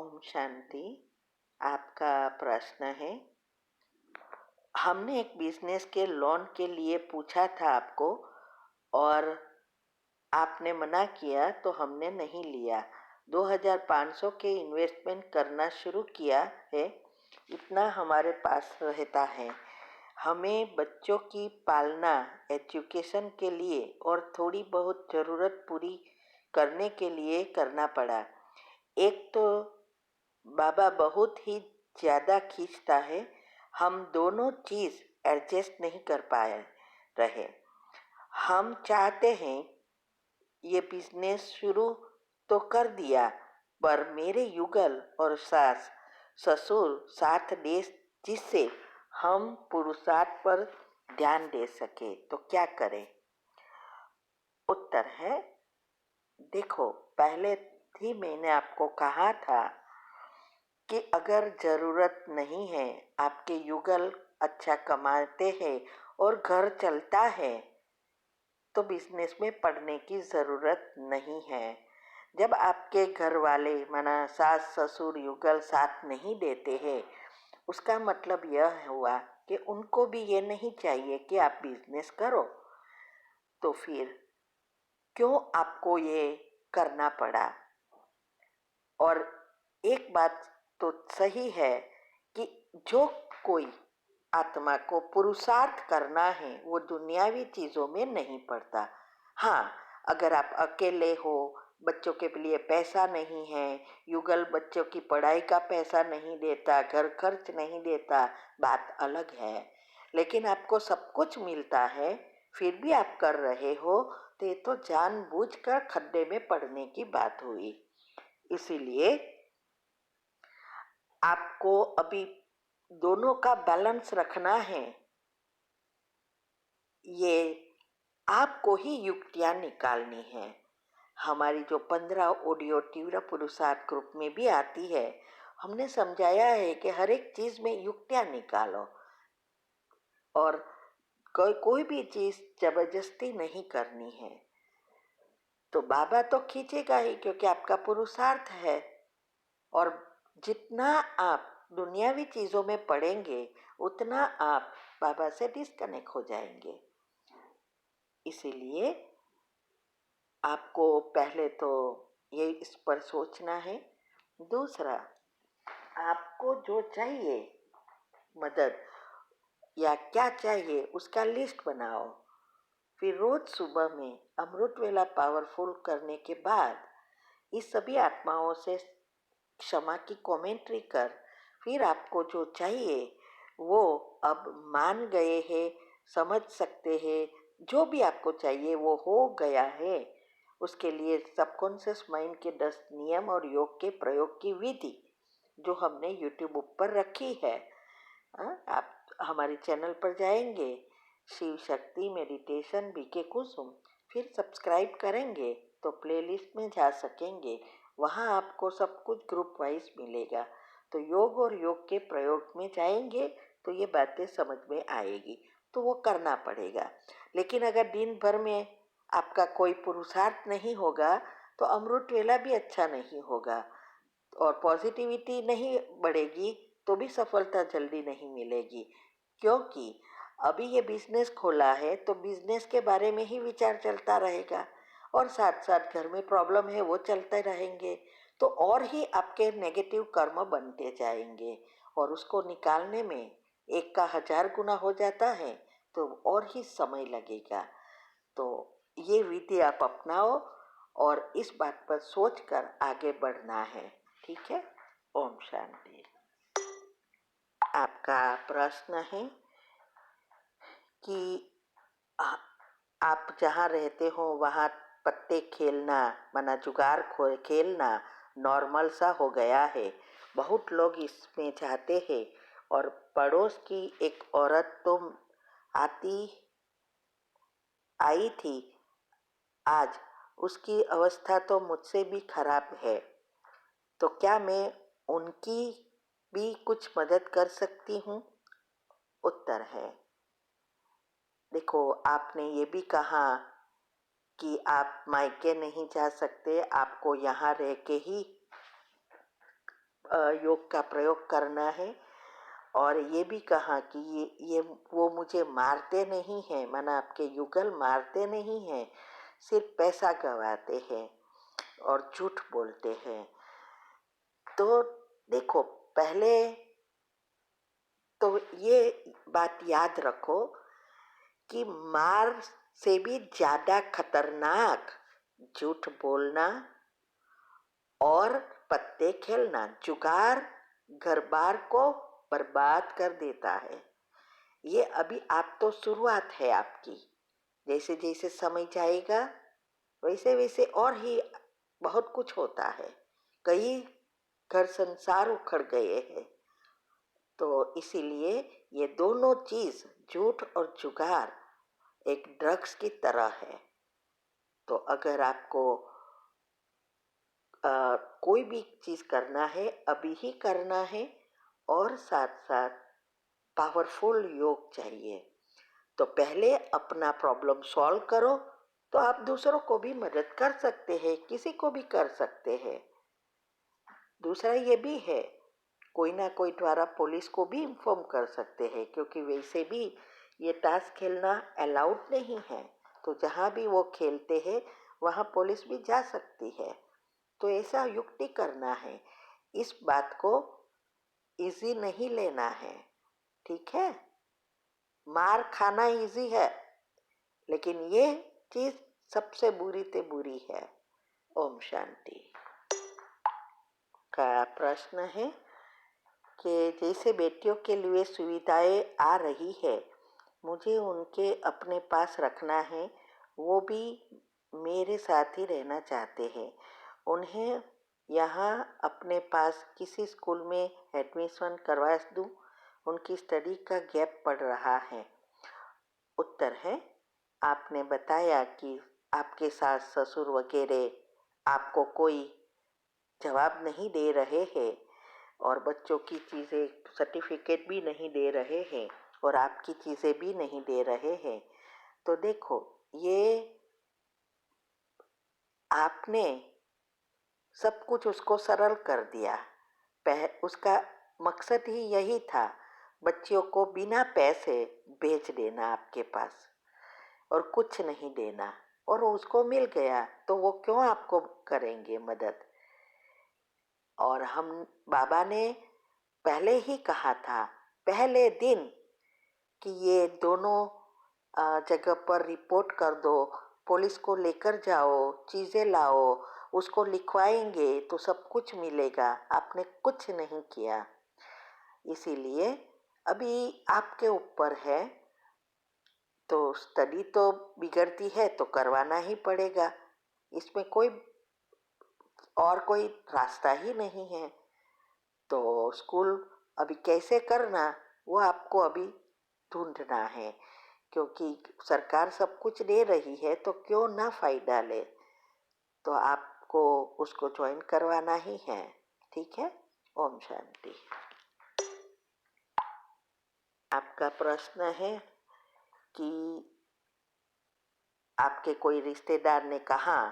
ओम शांति। आपका प्रश्न है, हमने एक बिजनेस के लोन के लिए पूछा था आपको और आपने मना किया तो हमने नहीं लिया। 2500 के इन्वेस्टमेंट करना शुरू किया है, इतना हमारे पास रहता है। हमें बच्चों की पालना एजुकेशन के लिए और थोड़ी बहुत ज़रूरत पूरी करने के लिए करना पड़ा। एक तो बाबा बहुत ही ज़्यादा खींचता है, हम दोनों चीज़ एडजस्ट नहीं कर पाए रहे। हम चाहते हैं ये बिजनेस शुरू तो कर दिया, पर मेरे युगल और सास ससुर साथ दे, जिससे हम पुरुषार्थ पर ध्यान दे सके, तो क्या करें? उत्तर है, देखो, पहले ही मैंने आपको कहा था कि अगर ज़रूरत नहीं है, आपके युगल अच्छा कमाते हैं और घर चलता है, तो बिजनेस में पड़ने की ज़रूरत नहीं है। जब आपके घर वाले माना सास ससुर युगल साथ नहीं देते हैं, उसका मतलब यह हुआ कि उनको भी ये नहीं चाहिए कि आप बिजनेस करो, तो फिर क्यों आपको ये करना पड़ा? और एक बात तो सही है कि जो कोई आत्मा को पुरुषार्थ करना है वो दुनियावी चीज़ों में नहीं पड़ता। हाँ, अगर आप अकेले हो, बच्चों के लिए पैसा नहीं है, युगल बच्चों की पढ़ाई का पैसा नहीं देता, घर खर्च नहीं देता, बात अलग है। लेकिन आपको सब कुछ मिलता है, फिर भी आप कर रहे हो, तो ये तो जानबूझकर खड्डे में पड़ने की बात हुई। इसीलिए आपको अभी दोनों का बैलेंस रखना है। ये आपको ही युक्तियां निकालनी है। हमारी जो 15 ऑडियो तीव्र पुरुषार्थ ग्रुप में भी आती है, हमने समझाया है कि हर एक चीज में युक्तियां निकालो और कोई भी चीज जबरदस्ती नहीं करनी है। तो बाबा तो खींचेगा ही, क्योंकि आपका पुरुषार्थ है। और जितना आप दुनियावी चीज़ों में पड़ेंगे, उतना आप बाबा से डिस्कनेक्ट हो जाएंगे। इसीलिए आपको पहले तो ये इस पर सोचना है। दूसरा, आपको जो चाहिए मदद या क्या चाहिए उसका लिस्ट बनाओ। फिर रोज सुबह में अमृत वेला पावरफुल करने के बाद इस सभी आत्माओं से क्षमा की कमेंट्री कर, फिर आपको जो चाहिए वो अब मान गए हैं, समझ सकते हैं, जो भी आपको चाहिए वो हो गया है। उसके लिए सबकॉन्शियस माइंड के 10 नियम और योग के प्रयोग की विधि जो हमने यूट्यूब ऊपर रखी है, आप हमारे चैनल पर जाएंगे, शिव शक्ति मेडिटेशन बीके कुसुम, फिर सब्सक्राइब करेंगे तो प्लेलिस्ट में जा सकेंगे। वहाँ आपको सब कुछ ग्रुप वाइज मिलेगा। तो योग और योग के प्रयोग में जाएंगे तो ये बातें समझ में आएगी, तो वो करना पड़ेगा। लेकिन अगर दिन भर में आपका कोई पुरुषार्थ नहीं होगा तो अमृत वेला भी अच्छा नहीं होगा और पॉजिटिविटी नहीं बढ़ेगी, तो भी सफलता जल्दी नहीं मिलेगी। क्योंकि अभी ये बिजनेस खोला है तो बिजनेस के बारे में ही विचार चलता रहेगा और साथ साथ घर में प्रॉब्लम है वो चलते रहेंगे, तो और ही आपके नेगेटिव कर्म बनते जाएंगे और उसको निकालने में एक का 1000 गुना हो जाता है, तो और ही समय लगेगा। तो ये विधि आप अपनाओ और इस बात पर सोचकर आगे बढ़ना है। ठीक है? ओम शांति। आपका प्रश्न है कि आप जहाँ रहते हो वहाँ पत्ते खेलना माना जुगार खेलना नॉर्मल सा हो गया है, बहुत लोग इसमें जाते हैं। और पड़ोस की एक औरत तो आती आई थी आज, उसकी अवस्था तो मुझसे भी खराब है, तो क्या मैं उनकी भी कुछ मदद कर सकती हूँ? उत्तर है, देखो, आपने ये भी कहा कि आप मायके नहीं जा सकते, आपको यहाँ रह के ही योग का प्रयोग करना है। और ये भी कहा कि ये वो मुझे मारते नहीं हैं, माना आपके युगल मारते नहीं हैं, सिर्फ पैसा गंवाते हैं और झूठ बोलते हैं। तो देखो, पहले तो ये बात याद रखो कि मार से भी ज्यादा खतरनाक झूठ बोलना और पत्ते खेलना, जुगार घर बार को बर्बाद कर देता है। ये अभी आप तो शुरुआत है आपकी, जैसे जैसे समय जाएगा वैसे वैसे और ही बहुत कुछ होता है। कई घर संसार उखड़ गए हैं। तो इसीलिए ये दोनों चीज, झूठ और जुगार, एक ड्रग्स की तरह है। तो अगर आपको कोई भी चीज करना है अभी ही करना है, और साथ साथ पावरफुल योग चाहिए। तो पहले अपना प्रॉब्लम सॉल्व करो, तो आप दूसरों को भी मदद कर सकते हैं, किसी को भी कर सकते हैं। दूसरा ये भी है, कोई ना कोई द्वारा पुलिस को भी इन्फॉर्म कर सकते हैं, क्योंकि वैसे भी ये ताश खेलना अलाउड नहीं है। तो जहाँ भी वो खेलते हैं वहाँ पुलिस भी जा सकती है। तो ऐसा युक्ति करना है, इस बात को इजी नहीं लेना है, ठीक है। मार खाना इजी है, लेकिन ये चीज सबसे बुरी ते बुरी है। ओम शांति। का प्रश्न है कि जैसे बेटियों के लिए सुविधाएं आ रही है, मुझे उनके अपने पास रखना है, वो भी मेरे साथ ही रहना चाहते हैं। उन्हें यहाँ अपने पास किसी स्कूल में एडमिशन करवा दूँ? उनकी स्टडी का गैप पड़ रहा है। उत्तर है, आपने बताया कि आपके सास ससुर वगैरह आपको कोई जवाब नहीं दे रहे हैं और बच्चों की चीज़ें, सर्टिफिकेट भी नहीं दे रहे हैं और आपकी चीज़ें भी नहीं दे रहे हैं। तो देखो, ये आपने सब कुछ उसको सरल कर दिया। उसका मकसद ही यही था, बच्चियों को बिना पैसे भेज देना आपके पास और कुछ नहीं देना, और उसको मिल गया तो वो क्यों आपको करेंगे मदद। और हम बाबा ने पहले ही कहा था, पहले दिन, कि ये दोनों जगह पर रिपोर्ट कर दो, पुलिस को लेकर जाओ, चीज़ें लाओ, उसको लिखवाएंगे तो सब कुछ मिलेगा। आपने कुछ नहीं किया। इसीलिए अभी आपके ऊपर है। तो स्टडी तो बिगड़ती है तो करवाना ही पड़ेगा, इसमें कोई रास्ता ही नहीं है। तो स्कूल अभी कैसे करना, वो आपको अभी ढूंढना है, क्योंकि सरकार सब कुछ दे रही है तो क्यों ना फायदा ले। तो आपको उसको ज्वाइन करवाना ही है, ठीक है। ओम शांति। आपका प्रश्न है कि आपके कोई रिश्तेदार ने कहा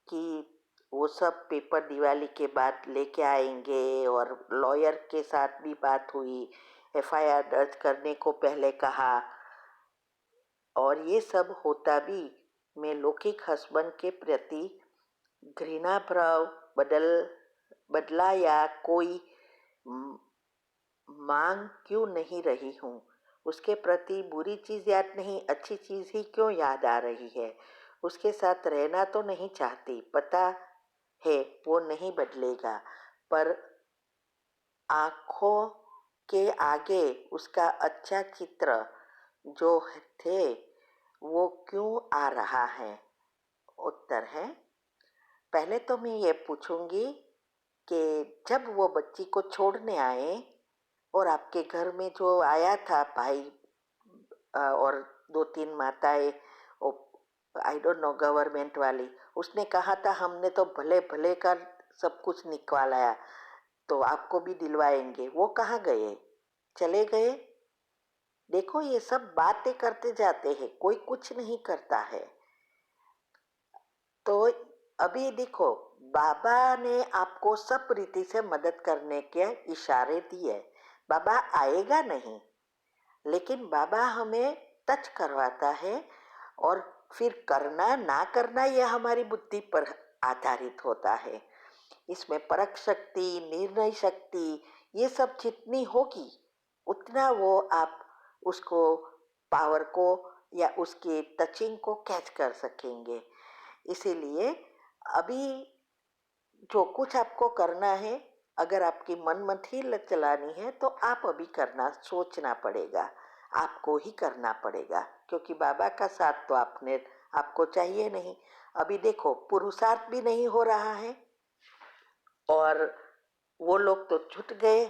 कि वो सब पेपर दिवाली के बाद लेके आएंगे, और लॉयर के साथ भी बात हुई, एफआईआर दर्ज करने को पहले कहा, और ये सब होता भी मैं लौकिक हस्बैंड के प्रति घृणा भाव बदला या कोई मांग क्यों नहीं रही हूँ। उसके प्रति बुरी चीज़ याद नहीं, अच्छी चीज़ ही क्यों याद आ रही है। उसके साथ रहना तो नहीं चाहती, पता है वो नहीं बदलेगा, पर आँखों के आगे उसका अच्छा चित्र जो थे वो क्यों आ रहा है। उत्तर है, पहले तो मैं ये पूछूंगी कि जब वो बच्ची को छोड़ने आए और आपके घर में जो आया था भाई और 2-3 माताएं, आई डोंट नो गवर्नमेंट वाली, उसने कहा था हमने तो भले भले का सब कुछ निकलवाया, तो आपको भी दिलवाएंगे। वो कहाँ गए? चले गए। देखो, ये सब बातें करते जाते हैं, कोई कुछ नहीं करता है। तो अभी देखो, बाबा ने आपको सब रीति से मदद करने के इशारे दिए। बाबा आएगा नहीं, लेकिन बाबा हमें टच करवाता है, और फिर करना ना करना यह हमारी बुद्धि पर आधारित होता है। इसमें परख शक्ति, निर्णय शक्ति, ये सब जितनी होगी उतना वो आप उसको, पावर को या उसके टचिंग को कैच कर सकेंगे। इसीलिए अभी जो कुछ आपको करना है, अगर आपकी मनमति चलानी है तो आप अभी करना, सोचना पड़ेगा, आपको ही करना पड़ेगा, क्योंकि बाबा का साथ तो आपको चाहिए नहीं। अभी देखो पुरुषार्थ भी नहीं हो रहा है, और वो लोग तो छूट गए,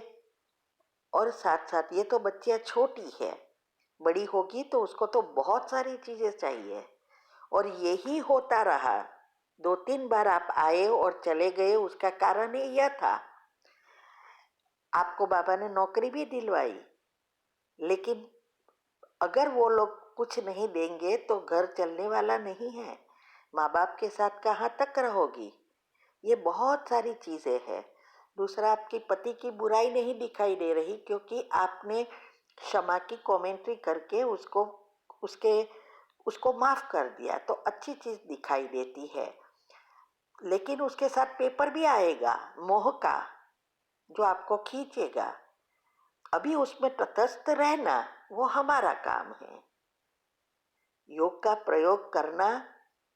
और साथ साथ ये तो बच्चियाँ छोटी है, बड़ी होगी तो उसको तो बहुत सारी चीजें चाहिए। और यही होता रहा, 2-3 बार आप आए और चले गए, उसका कारण ही यह था। आपको बाबा ने नौकरी भी दिलवाई, लेकिन अगर वो लोग कुछ नहीं देंगे तो घर चलने वाला नहीं है। माँ बाप के साथ कहाँ तक रहोगी? ये बहुत सारी चीजें हैं। दूसरा, आपकी पति की बुराई नहीं दिखाई दे रही, क्योंकि आपने क्षमा की कमेंट्री करके उसको माफ कर दिया, तो अच्छी चीज दिखाई देती है। लेकिन उसके साथ पेपर भी आएगा मोह का, जो आपको खींचेगा। अभी उसमें तटस्थ रहना वो हमारा काम है। योग का प्रयोग करना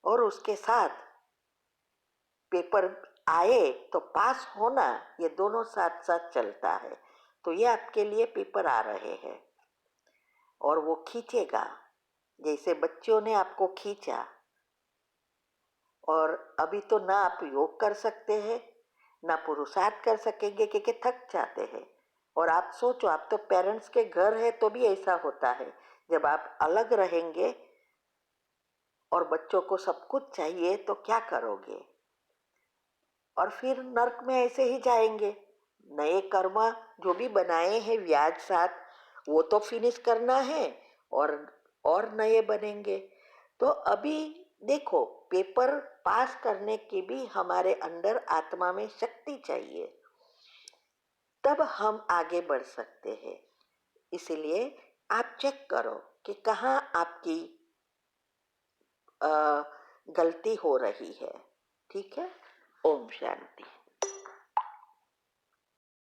और उसके साथ पेपर आए तो पास होना, ये दोनों साथ साथ चलता है। तो ये आपके लिए पेपर आ रहे हैं, और वो खींचेगा, जैसे बच्चों ने आपको खींचा। और अभी तो ना आप योग कर सकते हैं, ना पुरुषार्थ कर सकेंगे, क्योंकि थक जाते हैं। और आप सोचो, आप तो पेरेंट्स के घर है तो भी ऐसा होता है। जब आप अलग रहेंगे और बच्चों को सब कुछ चाहिए तो क्या करोगे? और फिर नर्क में ऐसे ही जाएंगे। नए कर्म जो भी बनाए हैं व्याज साथ, वो तो फिनिश करना है, और नए बनेंगे। तो अभी देखो, पेपर पास करने की भी हमारे अंदर आत्मा में शक्ति चाहिए, तब हम आगे बढ़ सकते हैं। इसलिए आप चेक करो कि कहाँ आपकी गलती हो रही है। ठीक है? ओम शांति।